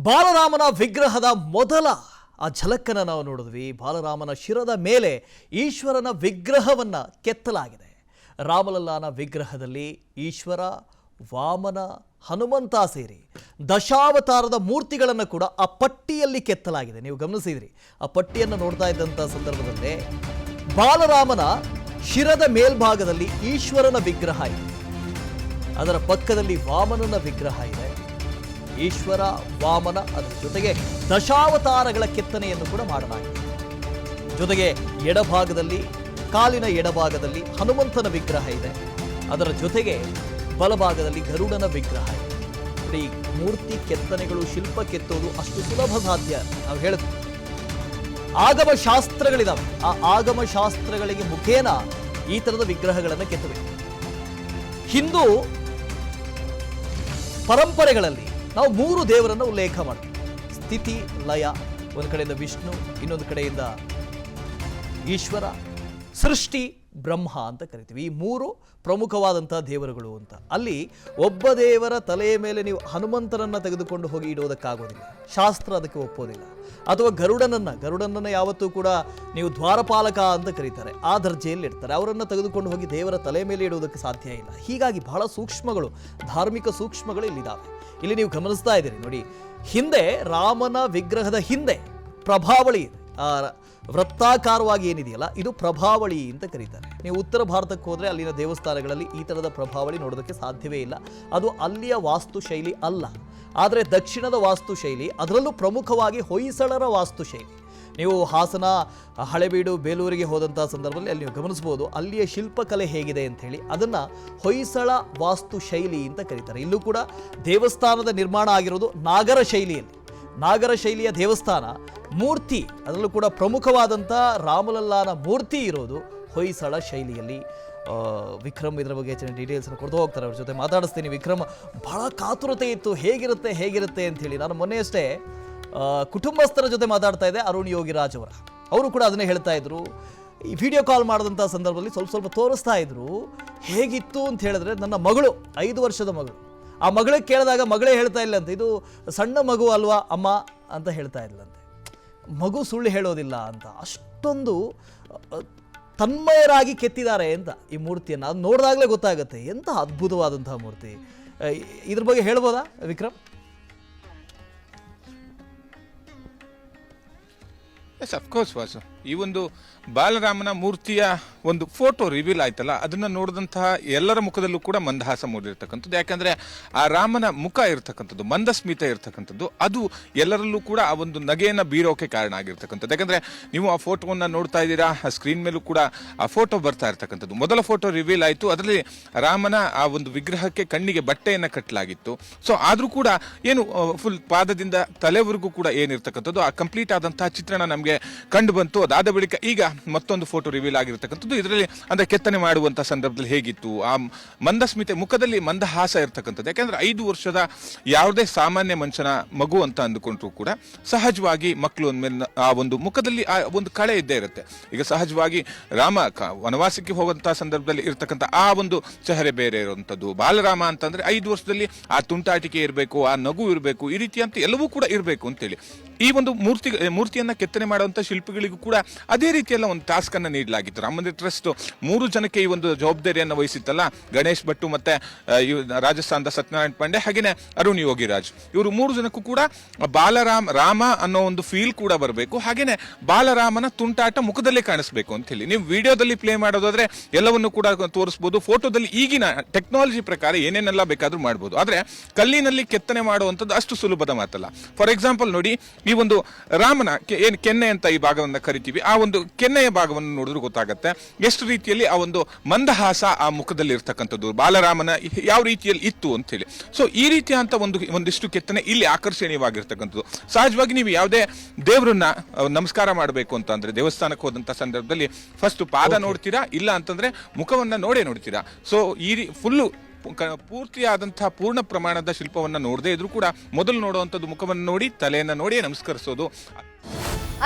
ಬಾಲರಾಮನ ವಿಗ್ರಹದ ಮೊದಲ ಆ ಝಲಕ್ಕನ್ನು ನಾವು ನೋಡಿದ್ವಿ. ಬಾಲರಾಮನ ಶಿರದ ಮೇಲೆ ಈಶ್ವರನ ವಿಗ್ರಹವನ್ನ ಕೆತ್ತಲಾಗಿದೆ. ರಾಮಲಲ್ಲಾನ ವಿಗ್ರಹದಲ್ಲಿ ಈಶ್ವರ, ವಾಮನ, ಹನುಮಂತ ಸೇರಿ ದಶಾವತಾರದ ಮೂರ್ತಿಗಳನ್ನು ಕೂಡ ಆ ಪಟ್ಟಿಯಲ್ಲಿ ಕೆತ್ತಲಾಗಿದೆ. ನೀವು ಗಮನಿಸಿದ್ರಿ, ಆ ಪಟ್ಟಿಯನ್ನು ನೋಡ್ತಾ ಇದ್ದಂಥ ಸಂದರ್ಭದಲ್ಲಿ ಬಾಲರಾಮನ ಶಿರದ ಮೇಲ್ಭಾಗದಲ್ಲಿ ಈಶ್ವರನ ವಿಗ್ರಹ ಇದೆ, ಅದರ ಪಕ್ಕದಲ್ಲಿ ವಾಮನನ ವಿಗ್ರಹ ಇದೆ. ಈಶ್ವರ, ವಾಮನ, ಅದರ ಜೊತೆಗೆ ದಶಾವತಾರಗಳ ಕೆತ್ತನೆಯನ್ನು ಕೂಡ ಮಾಡಲಾಗಿದೆ. ಜೊತೆಗೆ ಎಡಭಾಗದಲ್ಲಿ, ಕಾಲಿನ ಎಡಭಾಗದಲ್ಲಿ ಹನುಮಂತನ ವಿಗ್ರಹ ಇದೆ, ಅದರ ಜೊತೆಗೆ ಬಲಭಾಗದಲ್ಲಿ ಗರುಡನ ವಿಗ್ರಹ ಇದೆ. ಈ ಮೂರ್ತಿ ಕೆತ್ತನೆಗಳು, ಶಿಲ್ಪ ಕೆತ್ತೋದು ಅಷ್ಟು ಸುಲಭ ಸಾಧ್ಯ. ನಾವು ಹೇಳಿದ್ವಿ, ಆಗಮ ಶಾಸ್ತ್ರಗಳಿದಾವೆ. ಆ ಆಗಮ ಶಾಸ್ತ್ರಗಳಿಗೆ ಮುಖೇನ ಈ ತರದ ವಿಗ್ರಹಗಳನ್ನು ಕೆತ್ತಬೇಕು. ಹಿಂದೂ ಪರಂಪರೆಗಳಲ್ಲಿ ನಾವು 3 ದೇವರನ್ನು ಉಲ್ಲೇಖ ಮಾಡ್ತೀವಿ. ಸ್ಥಿತಿ, ಲಯ, ಒಂದು ಕಡೆಯಿಂದ ವಿಷ್ಣು, ಇನ್ನೊಂದು ಕಡೆಯಿಂದ ಈಶ್ವರ, ಸೃಷ್ಟಿ, ಬ್ರಹ್ಮ ಅಂತ ಕರಿತೀವಿ. ಈ 3 ಪ್ರಮುಖವಾದಂತಹ ದೇವರುಗಳು ಅಂತ. ಅಲ್ಲಿ ಒಬ್ಬ ದೇವರ ತಲೆಯ ಮೇಲೆ ನೀವು ಹನುಮಂತನನ್ನ ತೆಗೆದುಕೊಂಡು ಹೋಗಿ ಇಡೋದಕ್ಕಾಗೋದಿಲ್ಲ, ಶಾಸ್ತ್ರ ಅದಕ್ಕೆ ಒಪ್ಪೋದಿಲ್ಲ. ಅಥವಾ ಗರುಡನನ್ನ ಯಾವತ್ತೂ ಕೂಡ ನೀವು ದ್ವಾರಪಾಲಕ ಅಂತ ಕರೀತಾರೆ, ಆ ದರ್ಜೆಯಲ್ಲಿ ಇಡ್ತಾರೆ. ಅವರನ್ನು ತೆಗೆದುಕೊಂಡು ಹೋಗಿ ದೇವರ ತಲೆ ಮೇಲೆ ಇಡುವುದಕ್ಕೆ ಸಾಧ್ಯ ಇಲ್ಲ. ಹೀಗಾಗಿ ಬಹಳ ಸೂಕ್ಷ್ಮಗಳು, ಧಾರ್ಮಿಕ ಸೂಕ್ಷ್ಮಗಳು ಇಲ್ಲಿದ್ದಾವೆ. ಇಲ್ಲಿ ನೀವು ಗಮನಿಸ್ತಾ ಇದ್ದೀರಿ ನೋಡಿ, ಹಿಂದೆ ರಾಮನ ವಿಗ್ರಹದ ಹಿಂದೆ ಪ್ರಭಾವಳಿ ಇದೆ. ವೃತ್ತಾಕಾರವಾಗಿ ಏನಿದೆಯಲ್ಲ, ಇದು ಪ್ರಭಾವಳಿ ಅಂತ ಕರೀತಾರೆ. ನೀವು ಉತ್ತರ ಭಾರತಕ್ಕೆ ಹೋದರೆ ಅಲ್ಲಿನ ದೇವಸ್ಥಾನಗಳಲ್ಲಿ ಈ ಥರದ ಪ್ರಭಾವಳಿ ನೋಡೋದಕ್ಕೆ ಸಾಧ್ಯವೇ ಇಲ್ಲ. ಅದು ಅಲ್ಲಿಯ ವಾಸ್ತುಶೈಲಿ ಅಲ್ಲ. ಆದರೆ ದಕ್ಷಿಣದ ವಾಸ್ತುಶೈಲಿ, ಅದರಲ್ಲೂ ಪ್ರಮುಖವಾಗಿ ಹೊಯ್ಸಳರ ವಾಸ್ತುಶೈಲಿ. ನೀವು ಹಾಸನ, ಹಳೆಬೀಡು, ಬೇಲೂರಿಗೆ ಹೋದಂಥ ಸಂದರ್ಭದಲ್ಲಿ ಅಲ್ಲಿ ನೀವು ಗಮನಿಸ್ಬೋದು, ಅಲ್ಲಿಯ ಶಿಲ್ಪಕಲೆ ಹೇಗಿದೆ ಅಂತ ಹೇಳಿ. ಅದನ್ನು ಹೊಯ್ಸಳ ವಾಸ್ತುಶೈಲಿ ಅಂತ ಕರೀತಾರೆ. ಇಲ್ಲೂ ಕೂಡ ದೇವಸ್ಥಾನದ ನಿರ್ಮಾಣ ಆಗಿರೋದು ನಾಗರ ಶೈಲಿಯಲ್ಲಿ. ನಾಗರ ಶೈಲಿಯ ದೇವಸ್ಥಾನ, ಮೂರ್ತಿ ಅದರಲ್ಲೂ ಕೂಡ ಪ್ರಮುಖವಾದಂಥ ರಾಮಲಲ್ಲಾನ ಮೂರ್ತಿ ಇರೋದು ಹೊಯ್ಸಳ ಶೈಲಿಯಲ್ಲಿ. ವಿಕ್ರಮ್ ಇದರ ಬಗ್ಗೆ ಹೆಚ್ಚಿನ ಡೀಟೇಲ್ಸನ್ನು ಕೊಡ್ತಾ ಹೋಗ್ತಾರೆ, ಅವ್ರ ಜೊತೆ ಮಾತಾಡಿಸ್ತೀನಿ. ವಿಕ್ರಮ್, ಬಹಳ ಕಾತುರತೆ ಇತ್ತು, ಹೇಗಿರುತ್ತೆ ಅಂಥೇಳಿ. ನಾನು ಮೊನ್ನೆಯಷ್ಟೇ ಕುಟುಂಬಸ್ಥರ ಜೊತೆ ಮಾತಾಡ್ತಾ ಇದ್ದೆ, ಅರುಣ್ ಯೋಗಿರಾಜ್ ಅವರು ಕೂಡ ಅದನ್ನೇ ಹೇಳ್ತಾ ಇದ್ರು. ಈ ವಿಡಿಯೋ ಕಾಲ್ ಮಾಡಿದಂಥ ಸಂದರ್ಭದಲ್ಲಿ ಸ್ವಲ್ಪ ತೋರಿಸ್ತಾ ಇದ್ರು. ಹೇಗಿತ್ತು ಅಂತ ಹೇಳಿದ್ರೆ, ನನ್ನ ಮಗಳು, 5 ವರ್ಷದ ಮಗಳು, ಆ ಮಗಳಿಗೆ ಕೇಳಿದಾಗ ಮಗಳೇ ಹೇಳ್ತಾ ಇಲ್ಲಂತೆ, ಇದು ಸಣ್ಣ ಮಗು ಅಲ್ವಾ ಅಮ್ಮ ಅಂತ ಹೇಳ್ತಾ ಇದ್ಲಂತೆ. ಮಗು ಸುಳ್ಳು ಹೇಳೋದಿಲ್ಲ ಅಂತ, ಅಷ್ಟೊಂದು ತನ್ಮಯರಾಗಿ ಕೆತ್ತಿದ್ದಾರೆ ಅಂತ ಈ ಮೂರ್ತಿಯನ್ನು. ಅದು ನೋಡಿದಾಗಲೇ ಗೊತ್ತಾಗುತ್ತೆ ಎಂಥ ಅದ್ಭುತವಾದಂತಹ ಮೂರ್ತಿ. ಇದ್ರ ಬಗ್ಗೆ ಹೇಳ್ಬೋದಾ ವಿಕ್ರಮ್? S, of course Vasu. ಈ ಒಂದು ಬಾಲರಾಮನ ಮೂರ್ತಿಯ ಒಂದು ಫೋಟೋ ರಿವೀಲ್ ಆಯ್ತಲ್ಲ, ಅದನ್ನ ನೋಡಿದಂತಹ ಎಲ್ಲರ ಮುಖದಲ್ಲೂ ಕೂಡ ಮಂದಹಾಸ ಮೂಡಿರ್ತಕ್ಕಂಥದ್ದು. ಯಾಕಂದ್ರೆ ಆ ರಾಮನ ಮುಖ ಇರ್ತಕ್ಕಂಥದ್ದು, ಮಂದಸ್ಮಿತ ಇರ್ತಕ್ಕಂಥದ್ದು, ಅದು ಎಲ್ಲರಲ್ಲೂ ಕೂಡ ಆ ಒಂದು ನಗೆಯನ್ನ ಬೀರೋಕೆ ಕಾರಣ ಆಗಿರ್ತಕ್ಕಂಥದ್ದು. ಯಾಕಂದ್ರೆ ನೀವು ಆ ಫೋಟೋವನ್ನ ನೋಡ್ತಾ ಇದ್ದೀರಾ, ಆ ಸ್ಕ್ರೀನ್ ಮೇಲೂ ಕೂಡ ಆ ಫೋಟೋ ಬರ್ತಾ ಇರ್ತಕ್ಕಂಥದ್ದು. ಮೊದಲ ಫೋಟೋ ರಿವೀಲ್ ಆಯಿತು, ಅದರಲ್ಲಿ ರಾಮನ ಆ ಒಂದು ವಿಗ್ರಹಕ್ಕೆ ಕಣ್ಣಿಗೆ ಬಟ್ಟೆಯನ್ನ ಕಟ್ಟಲಾಗಿತ್ತು. ಸೊ ಆದ್ರೂ ಕೂಡ ಏನು ಫುಲ್ ಪಾದದಿಂದ ತಲೆವರೆಗೂ ಕೂಡ ಏನಿರ್ತಕ್ಕಂಥದ್ದು ಆ ಕಂಪ್ಲೀಟ್ ಆದಂತಹ ಚಿತ್ರಣ ನಮಗೆ ಕಂಡು ಬಂತು. ಅದಾದ ಬಳಿಕ ಈಗ ಮತ್ತೊಂದು ಫೋಟೋ ರಿವೀಲ್ ಆಗಿರ್ತಕ್ಕಂಥದ್ದು. ಇದರಲ್ಲಿ ಅಂದ್ರೆ ಕೆತ್ತನೆ ಮಾಡುವಂತಹ ಸಂದರ್ಭದಲ್ಲಿ ಹೇಗಿತ್ತು, ಆ ಮಂದಸ್ಮಿತೆ, ಮುಖದಲ್ಲಿ ಮಂದಹಾಸ ಇರ್ತಕ್ಕಂಥದ್ದು. ಯಾಕಂದ್ರೆ 5 ವರ್ಷದ ಯಾವುದೇ ಸಾಮಾನ್ಯ ಮನುಷ್ಯನ ಮಗು ಅಂತ ಅಂದುಕೊಂಡ್ರು ಕೂಡ ಸಹಜವಾಗಿ ಮಕ್ಕಳು ಅಂದ್ಮೇಲೆ ಆ ಒಂದು ಮುಖದಲ್ಲಿ ಆ ಒಂದು ಕಳೆ ಇದ್ದೇ ಇರುತ್ತೆ. ಈಗ ಸಹಜವಾಗಿ ರಾಮ ವನವಾಸಕ್ಕೆ ಹೋಗುವಂತಹ ಸಂದರ್ಭದಲ್ಲಿ ಇರ್ತಕ್ಕಂಥ ಆ ಒಂದು ಚೆಹರೆ ಬೇರೆ ಇರುವಂಥದ್ದು. ಬಾಲರಾಮ ಅಂತಂದ್ರೆ 5 ವರ್ಷದಲ್ಲಿ ಆ ತುಂಟಾಟಿಕೆ ಇರಬೇಕು, ಆ ನಗು ಇರಬೇಕು, ಈ ರೀತಿ ಅಂತ ಎಲ್ಲವೂ ಕೂಡ ಇರಬೇಕು ಅಂತೇಳಿ ಈ ಒಂದು ಮೂರ್ತಿಯನ್ನ ಕೆತ್ತನೆ ಮಾಡುವಂತ ಶಿಲ್ಪಿಗಳಿಗೂ ಕೂಡ ಅದೇ ರೀತಿಯಲ್ಲ ಒಂದು ಟಾಸ್ಕ್ ಅನ್ನ ನೀಡಲಾಗಿತ್ತು. ರಾಮ ಮಂದಿರ ಟ್ರಸ್ಟ್ 3 ಜನಕ್ಕೆ ಈ ಒಂದು ಜವಾಬ್ದಾರಿಯನ್ನು ವಹಿಸಿತ್ತಲ್ಲ, ಗಣೇಶ್ ಭಟ್ಟು, ಮತ್ತೆ ರಾಜಸ್ಥಾನದ ಸತ್ಯನಾರಾಯಣ ಪಾಂಡೆ, ಹಾಗೇನೆ ಅರುಣ್ ಯೋಗಿರಾಜ್. ಇವರು 3 ಜನಕ್ಕೂ ಕೂಡ ರಾಮ ಅನ್ನೋ ಒಂದು ಫೀಲ್ ಕೂಡ ಬರಬೇಕು, ಹಾಗೇನೆ ಬಾಲರಾಮನ ತುಂಟಾಟ ಮುಖದಲ್ಲೇ ಕಾಣಿಸ್ಬೇಕು ಅಂತ ಹೇಳಿ. ನೀವು ವಿಡಿಯೋದಲ್ಲಿ ಪ್ಲೇ ಮಾಡೋದಾದ್ರೆ ಎಲ್ಲವನ್ನು ಕೂಡ ತೋರಿಸಬಹುದು, ಫೋಟೋದಲ್ಲಿ ಈಗಿನ ಟೆಕ್ನಾಲಜಿ ಪ್ರಕಾರ ಏನೇನೆಲ್ಲ ಬೇಕಾದ್ರೂ ಮಾಡಬಹುದು. ಆದ್ರೆ ಕಲ್ಲಿನಲ್ಲಿ ಕೆತ್ತನೆ ಮಾಡುವಂಥದ್ದು ಅಷ್ಟು ಸುಲಭದ ಮಾತಲ್ಲ. ಫಾರ್ ಎಕ್ಸಾಂಪಲ್ ನೋಡಿ, ಈ ಒಂದು ರಾಮನ ಏನ್ ಕೆನ್ನೆ ಅಂತ ಈ ಭಾಗವನ್ನ ಕರಿತೀವಿ, ಆ ಒಂದು ಕೆನ್ನೆಯ ಭಾಗವನ್ನು ನೋಡಿದ್ರೆ ಗೊತ್ತಾಗುತ್ತೆ ಎಷ್ಟು ರೀತಿಯಲ್ಲಿ ಆ ಒಂದು ಮಂದಹಾಸ ಆ ಮುಖದಲ್ಲಿ ಇರ್ತಕ್ಕಂಥದ್ದು, ಬಾಲರಾಮನ ಯಾವ ರೀತಿಯಲ್ಲಿ ಇತ್ತು ಅಂತ ಹೇಳಿ. ಸೊ ಈ ರೀತಿಯ ಅಂತ ಒಂದಿಷ್ಟು ಕೆತ್ತನೆ ಇಲ್ಲಿ ಆಕರ್ಷಣೀಯವಾಗಿರ್ತಕ್ಕಂಥದ್ದು. ಸಹಜವಾಗಿ ನೀವು ಯಾವುದೇ ದೇವರನ್ನ ನಮಸ್ಕಾರ ಮಾಡಬೇಕು ಅಂತ ಅಂದ್ರೆ ದೇವಸ್ಥಾನಕ್ಕೆ ಹೋದಂತ ಸಂದರ್ಭದಲ್ಲಿ ಫಸ್ಟ್ ಪಾದ ನೋಡ್ತೀರಾ, ಇಲ್ಲ ಅಂತಂದ್ರೆ ಮುಖವನ್ನ ನೋಡ್ತೀರಾ. ಸೊ ಈ ಫುಲ್ಲು ಪೂರ್ತಿಯಾದಂತಹ ಪೂರ್ಣ ಪ್ರಮಾಣದ ಶಿಲ್ಪವನ್ನ ನೋಡದೇ ಇದ್ರೂ ಕೂಡ ಮೊದಲು ನೋಡುವಂಥದ್ದು ಮುಖವನ್ನು ನೋಡಿ, ತಲೆಯನ್ನ ನೋಡಿ ನಮಸ್ಕರಿಸೋದು.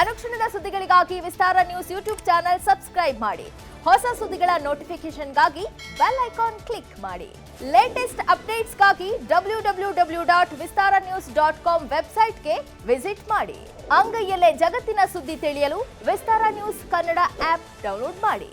ಅನುಕ್ಷಣದ ಸುದ್ದಿಗಳಿಗಾಗಿ ವಿಸ್ತಾರ ನ್ಯೂಸ್ ಯೂಟ್ಯೂಬ್ ಚಾನೆಲ್ ಸಬ್ಸ್ಕ್ರೈಬ್ ಮಾಡಿ. ಹೊಸ ಸುದ್ದಿಗಳ ನೋಟಿಫಿಕೇಶನ್ಗಾಗಿ ಬೆಲ್ ಐಕಾನ್ ಕ್ಲಿಕ್ ಮಾಡಿ. ಲೇಟೆಸ್ಟ್ ಅಪ್ಡೇಟ್ಸ್ಗಾಗಿ www.vistaranews.com ವೆಬ್ಸೈಟ್ಗೆ ವಿಸಿಟ್ ಮಾಡಿ. ಅಂಗೈಯಲ್ಲೇ ಜಗತ್ತಿನ ಸುದ್ದಿ ತಿಳಿಯಲು ವಿಸ್ತಾರ ನ್ಯೂಸ್ ಕನ್ನಡ ಆಪ್ ಡೌನ್ಲೋಡ್ ಮಾಡಿ.